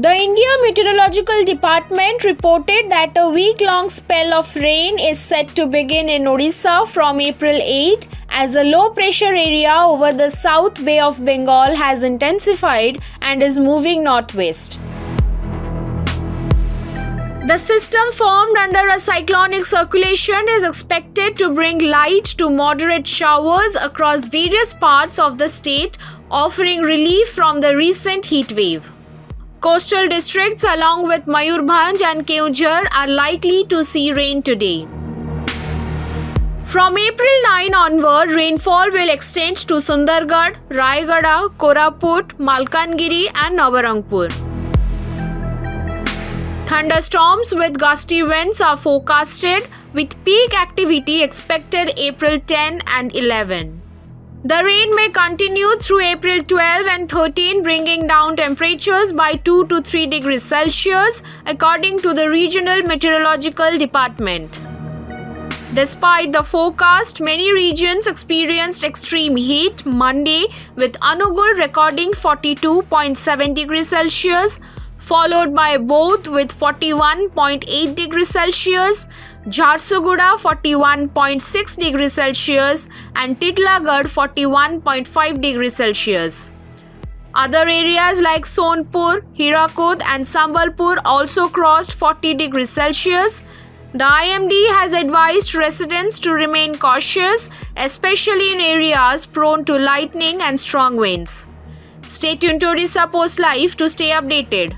The India Meteorological Department reported that a week-long spell of rain is set to begin in Odisha from April 8 as a low-pressure area over the South Bay of Bengal has intensified and is moving northwest. The system formed under a cyclonic circulation is expected to bring light to moderate showers across various parts of the state, offering relief from the recent heat wave. Coastal districts along with Mayurbhanj and Keonjhar are likely to see rain today. From April 9 onward, rainfall will extend to Sundargarh, Rayagada, Koraput, Malkangiri and Nabarangpur. Thunderstorms with gusty winds are forecasted, with peak activity expected April 10 and 11. The rain may continue through April 12 and 13, bringing down temperatures by 2 to 3 degrees Celsius, according to the Regional Meteorological Department. Despite the forecast, many regions experienced extreme heat Monday, with Angul recording 42.7 degrees Celsius, followed by Boudh with 41.8 degrees Celsius, Jharsuguda 41.6 degrees Celsius and Titilagarh 41.5 degrees Celsius. Other areas like Sonepur, Hirakud and Sambalpur also crossed 40 degrees Celsius. The IMD has advised residents to remain cautious, especially in areas prone to lightning and strong winds. Stay tuned to Orissapost Live to stay updated.